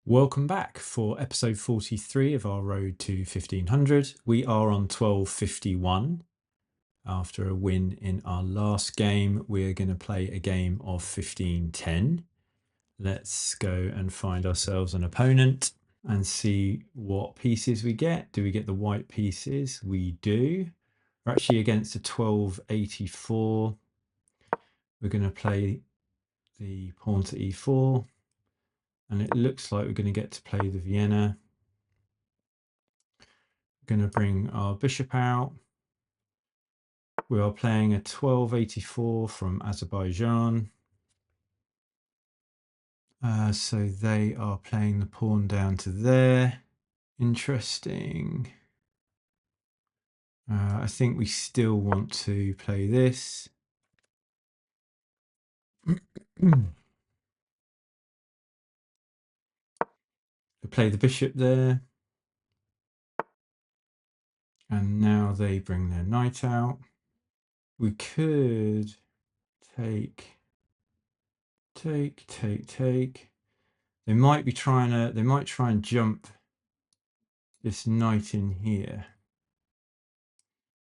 Welcome back for episode 43 of our road to 1500. We are on 1251. After a win in our last game, we're going to play a game of 1510. Let's go and find ourselves an opponent and see what pieces we get. Do we get the white pieces? We do. We're actually against a 1284. We're going to play the pawn to e4. And it looks like we're going to get to play the Vienna. We're going to bring our bishop out. We are playing a 1284 from Azerbaijan. So they are playing the pawn down to there. Interesting. I think we still want to play this. We play the bishop there. And now they bring their knight out. We could take. They might try and jump this knight in here.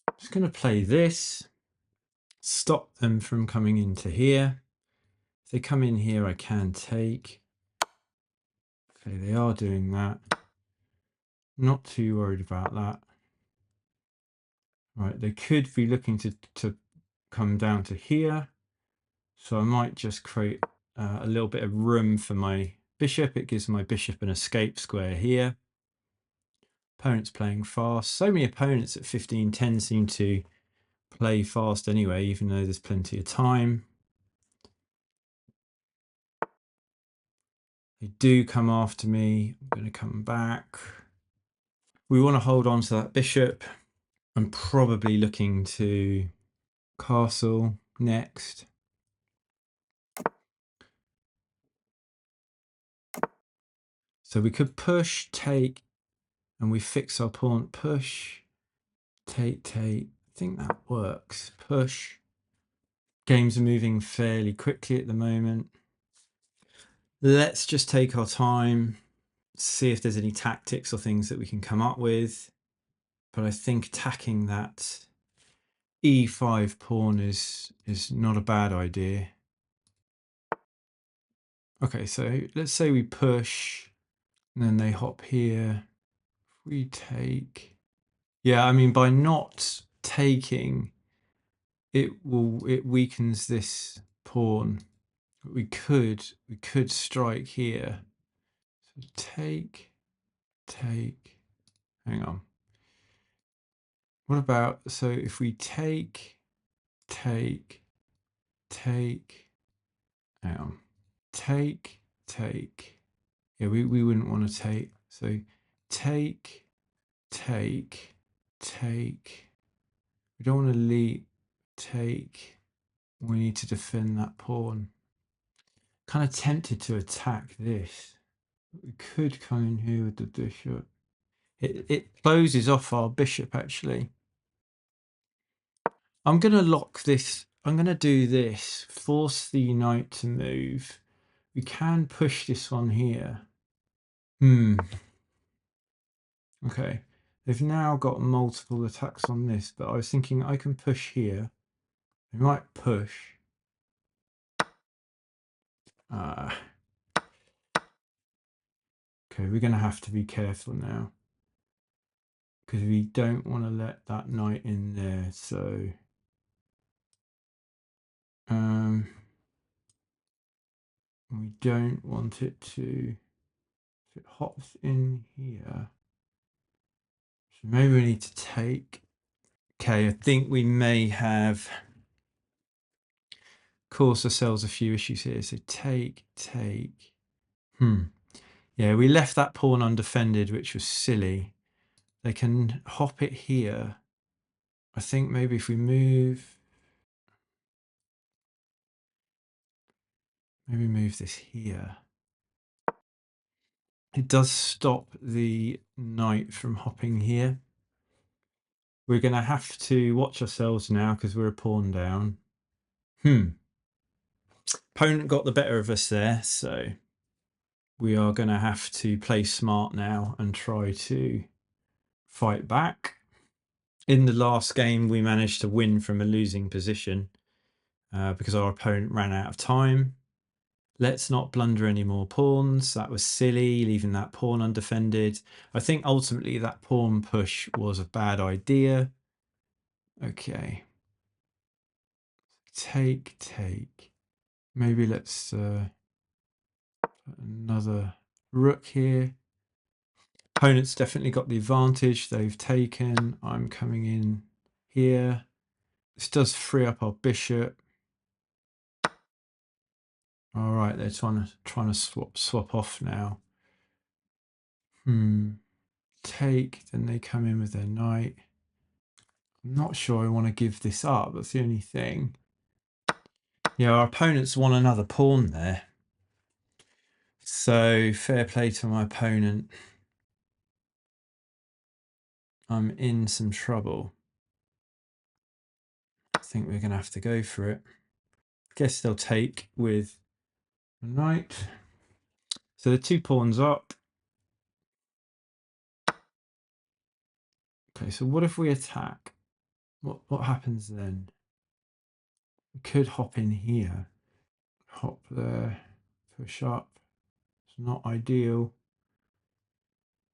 I'm just going to play this, stop them from coming into here. If they come in here, I can take. Okay, they are doing that. Not too worried about that. Right, they could be looking to come down to here. So I might just create a little bit of room for my bishop. It gives my bishop an escape square here. Opponent's playing fast. So many opponents at 1510 seem to play fast anyway, even though there's plenty of time. They do come after me. I'm going to come back. We want to hold on to that bishop. I'm probably looking to castle next. So we could push, take, and we fix our pawn. Push, take. I think that works. Push. Games are moving fairly quickly at the moment. Let's just take our time, see if there's any tactics or things that we can come up with. But I think attacking that e5 pawn is not a bad idea. Okay, so let's say we push, and then they hop here. If we take, yeah, I mean, by not taking, it weakens this pawn. We could strike here. So take. Hang on. What about, so if we take, hang on, take. Yeah, we wouldn't want to take. So take. We don't want to leave, take. We need to defend that pawn. Kind of tempted to attack this. We could come in here with the bishop. It closes off our bishop, actually. I'm going to lock this. I'm going to do this. Force the knight to move. We can push this one here. Okay. They've now got multiple attacks on this, but I was thinking I can push here. They might push. Okay, we're going to have to be careful now, because we don't want to let that knight in there. So we don't want it to, if it hops in here, so maybe we need to take. Okay, I think we may have caused ourselves a few issues here. So take. Yeah, we left that pawn undefended, which was silly. They can hop it here. I think maybe if we move, maybe move this here. It does stop the knight from hopping here. We're going to have to watch ourselves now because we're a pawn down. Opponent got the better of us there, so we are going to have to play smart now and try to fight back. In the last game, we managed to win from a losing position because our opponent ran out of time. Let's not blunder any more pawns. That was silly, leaving that pawn undefended. I think ultimately that pawn push was a bad idea. Okay. Take. Maybe let's put another rook here. Opponent's definitely got the advantage. They've taken. I'm coming in here. This does free up our bishop. All right, they're trying to swap off now. Take, then they come in with their knight. I'm not sure I want to give this up. That's the only thing. Yeah, our opponent's won another pawn there. So fair play to my opponent. I'm in some trouble. I think we're going to have to go for it. Guess they'll take with a knight. So the 2 pawns up. Okay, so what if we attack? What happens then? We could hop in here. Hop there. Push up. It's not ideal.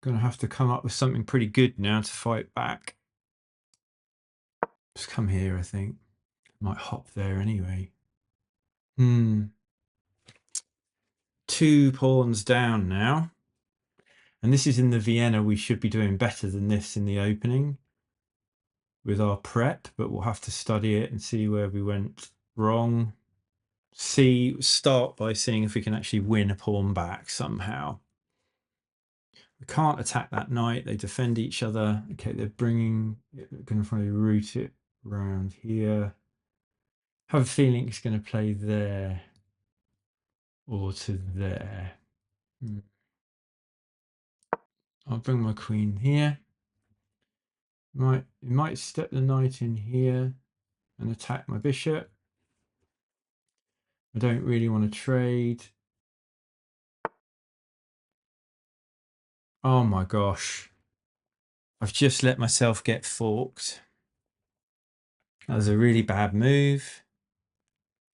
Going to have to come up with something pretty good now to fight back. Just come here, I think. Might hop there anyway. 2 pawns down now. And this is in the Vienna. We should be doing better than this in the opening with our prep, but we'll have to study it and see where we went wrong. Start by seeing if we can actually win a pawn back somehow. We can't attack that knight. They defend each other. Okay, they're going to probably route it around here. I have a feeling it's going to play there or to there. I'll bring my queen here. It might step the knight in here and attack my bishop. I don't really want to trade. Oh my gosh. I've just let myself get forked. That was a really bad move.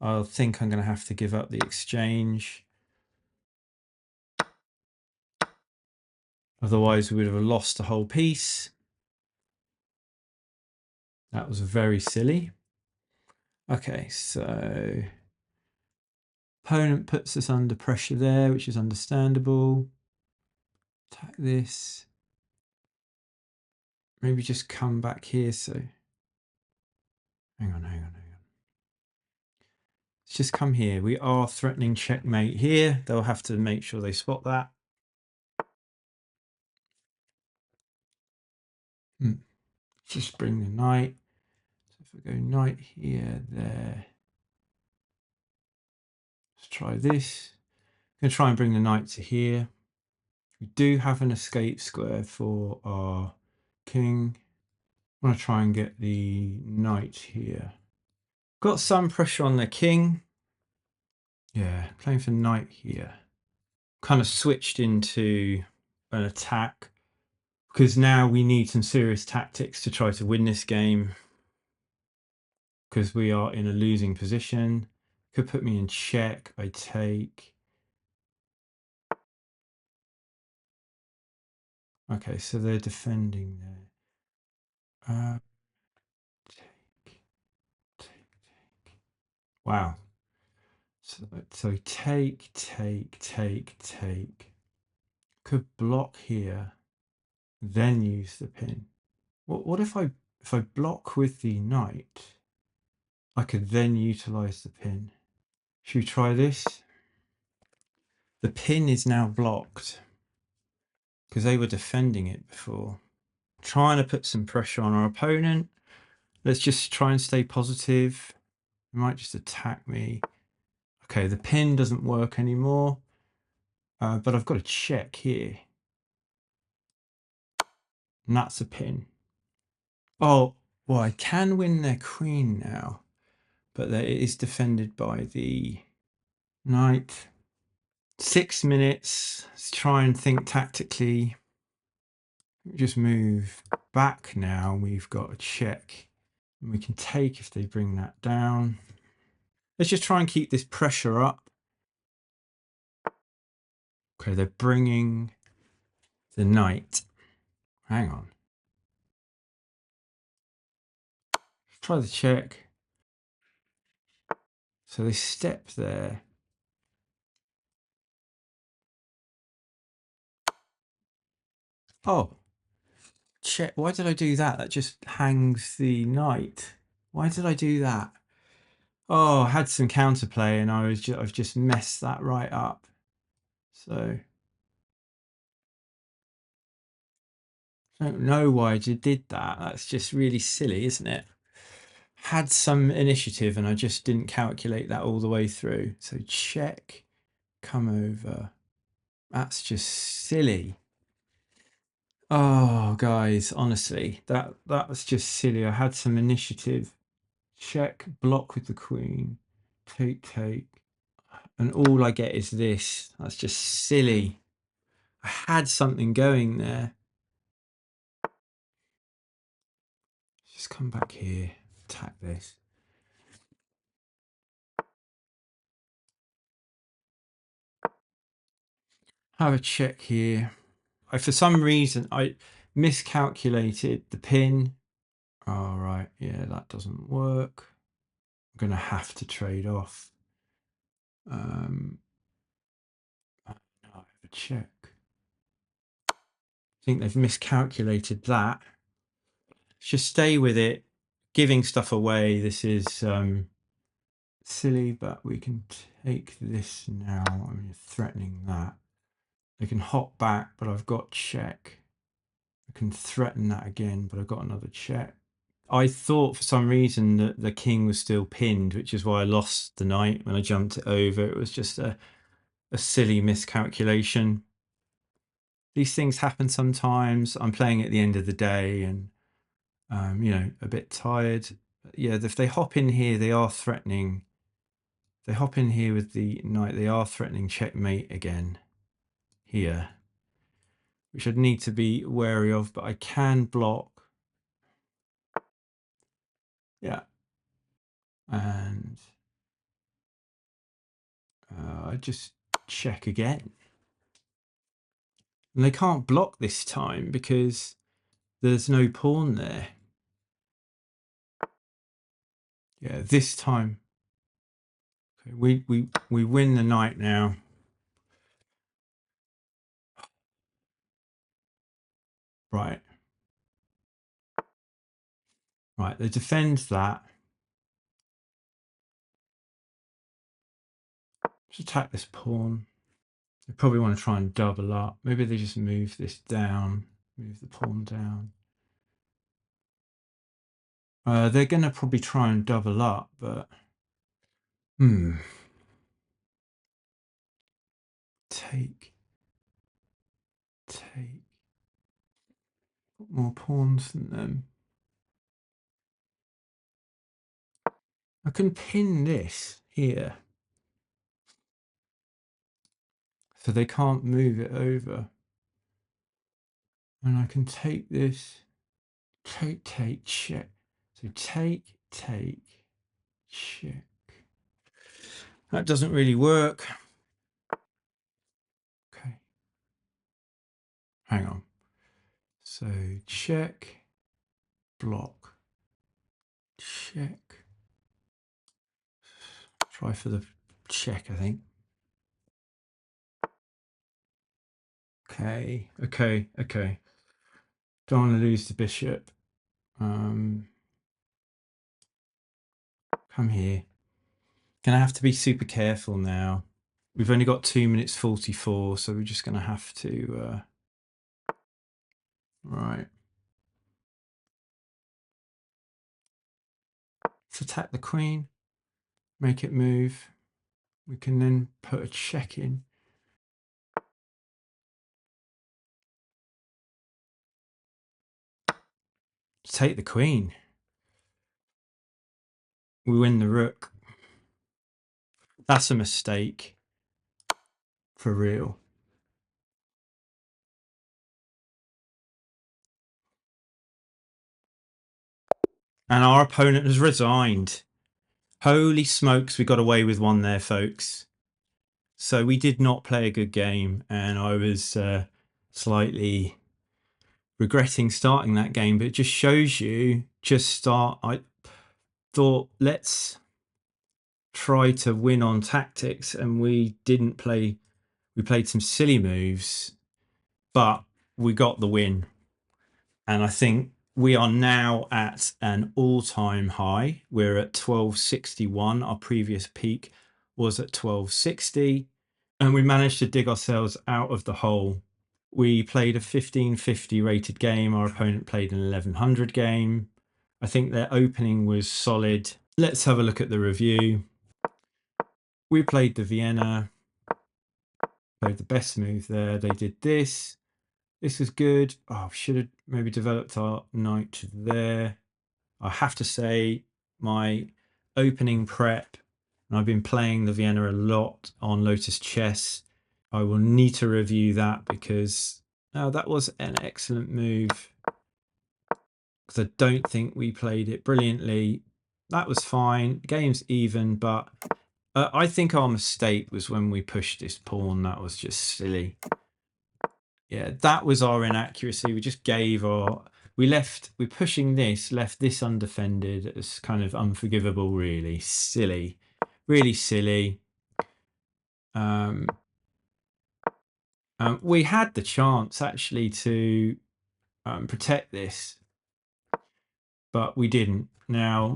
I think I'm going to have to give up the exchange. Otherwise, we would have lost the whole piece. That was very silly. Okay, so opponent puts us under pressure there, which is understandable. Attack this. Maybe just come back here. So hang on. Let's just come here. We are threatening checkmate here. They'll have to make sure they spot that. Just bring the knight. So if we go knight here, there. Let's try this. I'm going to try and bring the knight to here. We do have an escape square for our king. I want to try and get the knight here. Got some pressure on the king. Yeah, playing for knight here. Kind of switched into an attack because now we need some serious tactics to try to win this game because we are in a losing position. Could put me in check. I take. Okay, so they're defending there. Take. Wow. So take. Could block here, then use the pin. What if I block with the knight? I could then utilize the pin. Should we try this? The pin is now blocked because they were defending it before. Trying to put some pressure on our opponent. Let's just try and stay positive. They might just attack me. Okay, the pin doesn't work anymore, but I've got a check here. And that's a pin. Oh, well, I can win their queen now, but it is defended by the knight. 6 minutes. Let's try and think tactically. Just move back now. We've got a check. And we can take if they bring that down. Let's just try and keep this pressure up. Okay, they're bringing the knight. Hang on. Try the check. So they step there. Oh, check. Why did I do that? That just hangs the knight. Why did I do that? Oh, I had some counterplay and I've just messed that right up. So I don't know why I did that. That's just really silly, isn't it? Had some initiative and I just didn't calculate that all the way through. So check, come over. That's just silly. Oh, guys, honestly, that was just silly. I had some initiative. Check, block with the queen, take, and all I get is this. That's just silly. I had something going there. Just come back here, attack this. Have a check here. For some reason, I miscalculated the pin. All right, yeah, that doesn't work. I'm going to have to trade off. No, I have a check. I think they've miscalculated that. Just stay with it. Giving stuff away. This is silly, but we can take this now. I'm threatening that. They can hop back, but I've got check. I can threaten that again, but I've got another check. I thought for some reason that the king was still pinned, which is why I lost the knight when I jumped it over. It was just a silly miscalculation. These things happen sometimes. I'm playing at the end of the day and, a bit tired. Yeah, if they hop in here, they are threatening. They hop in here with the knight. They are threatening checkmate again here, which I'd need to be wary of, but I can block. Yeah. And I just check again. And they can't block this time because there's no pawn there. Yeah, this time. Okay, we win the knight now. Right. Right, they defend that. Let's attack this pawn. They probably want to try and double up. Maybe they just move this down, move the pawn down. They're going to probably try and double up, but take. Got more pawns than them. I can pin this here, so they can't move it over. And I can take this, take, check. So take, check. That doesn't really work. Okay. Hang on. So check, block, check. Try for the check, I think. Okay. Don't want to lose the bishop. Come here. Gonna have to be super careful now. We've only got 2 minutes 44, so we're just gonna have to. Right. Let's attack the queen. Make it move. We can then put a check in. Take the queen. We win the rook. That's a mistake. for real. And our opponent has resigned. Holy smokes, we got away with one there, folks. So we did not play a good game, and I was slightly regretting starting that game, but it just shows you, I thought, let's try to win on tactics, and we didn't play. We played some silly moves, but we got the win. And I think we are now at an all-time high. We're at 1261. Our previous peak was at 1260. And we managed to dig ourselves out of the hole. We played a 1550 rated game. Our opponent played an 1100 game. I think their opening was solid. Let's have a look at the review. We played the Vienna. Played the best move there. They did this. This was good. Oh, should have maybe developed our knight there. I have to say, my opening prep, and I've been playing the Vienna a lot on Lotus Chess. I will need to review that because that was an excellent move. Because I don't think we played it brilliantly. That was fine. Game's even, but I think our mistake was when we pushed this pawn. That was just silly. Yeah, that was our inaccuracy. We just gave our... we're pushing this, left this undefended. It's kind of unforgivable, really. Silly. Really silly. We had the chance, actually, to protect this, but we didn't. Now,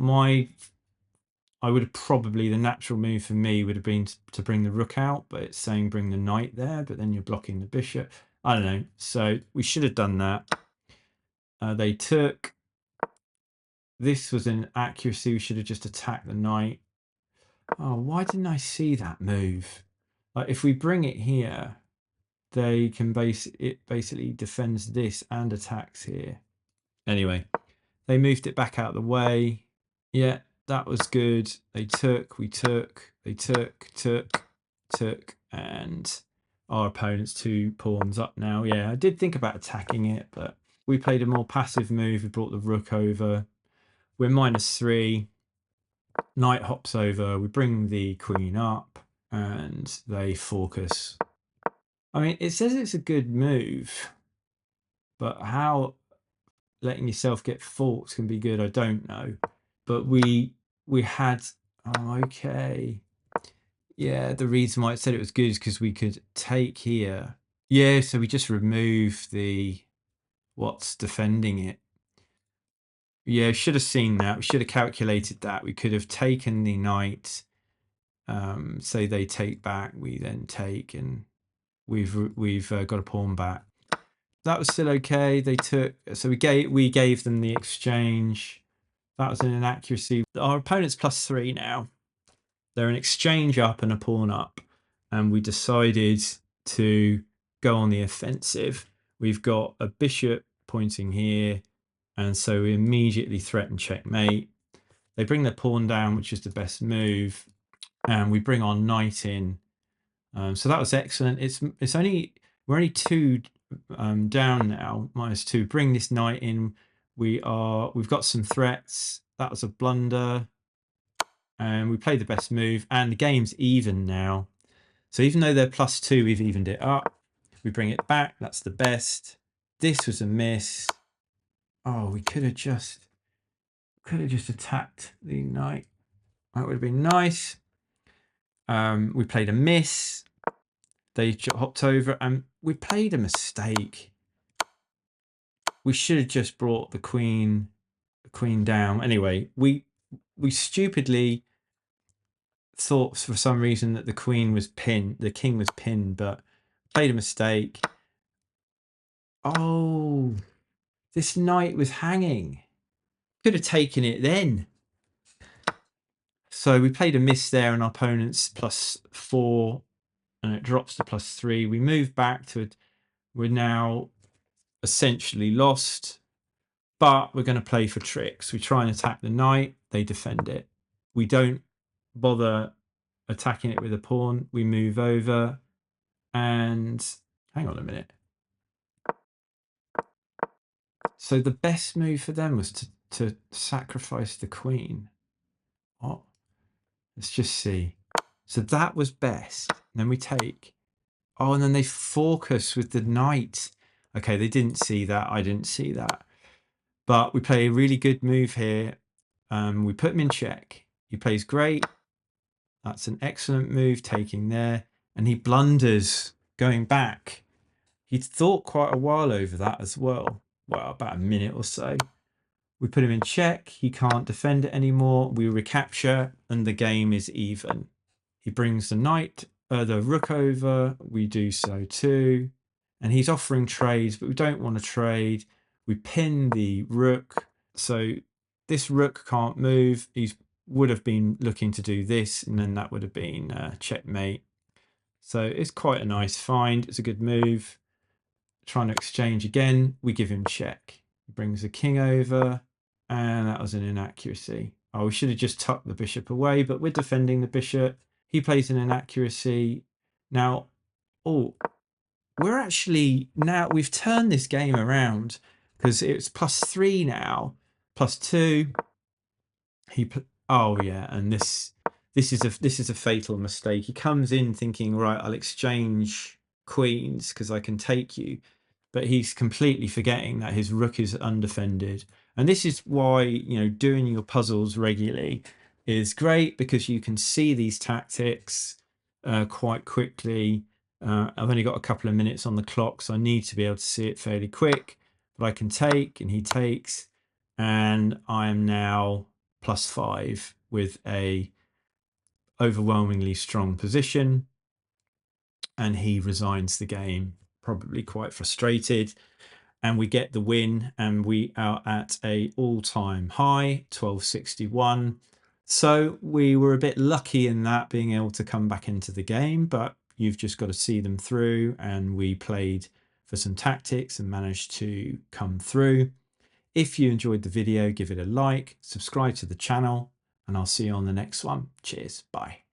I would have probably... the natural move for me would have been to bring the rook out, but it's saying bring the knight there, but then you're blocking the bishop. I don't know. So we should have done that. They took... this was an accuracy. We should have just attacked the knight. Oh, why didn't I see that move? Like, if we bring it here, they can it basically defends this and attacks here. Anyway, they moved it back out of the way. Yeah, that was good. They took, we took, they took, and our opponent's 2 pawns up now. Yeah, I did think about attacking it, but we played a more passive move. We brought the rook over. We're -3. Knight hops over. We bring the queen up, and they fork us. I mean, it says it's a good move, but how letting yourself get forked can be good, I don't know. But we had... oh, okay. Yeah, the reason why it said it was good is because we could take here. Yeah, so we just remove the what's defending it. Yeah, should have seen that. We should have calculated that. We could have taken the knight. Say they take back, we then take, and we've got a pawn back. That was still okay. They took, so we gave them the exchange. That was an inaccuracy. Our opponent's +3 now. They're an exchange up and a pawn up, and we decided to go on the offensive. We've got a bishop pointing here, and so we immediately threaten checkmate. They bring their pawn down, which is the best move, and we bring our knight in. So that was excellent. We're only 2 down now, -2. Bring this knight in. We've got some threats. That was a blunder. And we played the best move, and the game's even now. So even though they're +2, we've evened it up. We bring it back. That's the best. This was a miss. Oh, we could have just attacked the knight. That would have been nice. We played a miss. They hopped over, and we played a mistake. We should have just brought the queen down. Anyway, we stupidly thought for some reason that the king was pinned, but played a mistake. Oh, this knight was hanging. Could have taken it then. So we played a miss there, and our opponent's +4, and it drops to +3. We move back to it. We're now essentially lost, but we're going to play for tricks. We try and attack the knight. They defend it. We don't bother attacking it with a pawn. We move over. And hang on a minute. So the best move for them was to sacrifice the queen. What? Let's just see. So that was best. And then we take. Oh, and then they focus with the knight. Okay, they didn't see that. I didn't see that. But we play a really good move here. We put him in check. He plays great. That's an excellent move, taking there. And he blunders, going back. He'd thought quite a while over that as well. Well, about a minute or so. We put him in check. He can't defend it anymore. We recapture, and the game is even. He brings the knight, the rook over. We do so too. And he's offering trades, but we don't want to trade. We pin the rook. So this rook can't move. He would have been looking to do this, and then that would have been checkmate. So it's quite a nice find. It's a good move. Trying to exchange again. We give him check. He brings the king over, and that was an inaccuracy. Oh, we should have just tucked the bishop away, but we're defending the bishop. He plays an inaccuracy. Now, oh, we're actually, now we've turned this game around because it's +3 now, +2. Oh yeah, and this is a fatal mistake. He comes in thinking, right, I'll exchange queens because I can take you, but he's completely forgetting that his rook is undefended. And this is why, doing your puzzles regularly is great, because you can see these tactics quite quickly. I've only got a couple of minutes on the clock, so I need to be able to see it fairly quick. But I can take, and he takes, and I am now +5 with a overwhelmingly strong position. And he resigns the game, probably quite frustrated. And we get the win, and we are at a all-time high, 1261. So we were a bit lucky in that, being able to come back into the game, but you've just got to see them through. And we played for some tactics and managed to come through. If you enjoyed the video, give it a like, subscribe to the channel, and I'll see you on the next one. Cheers. Bye.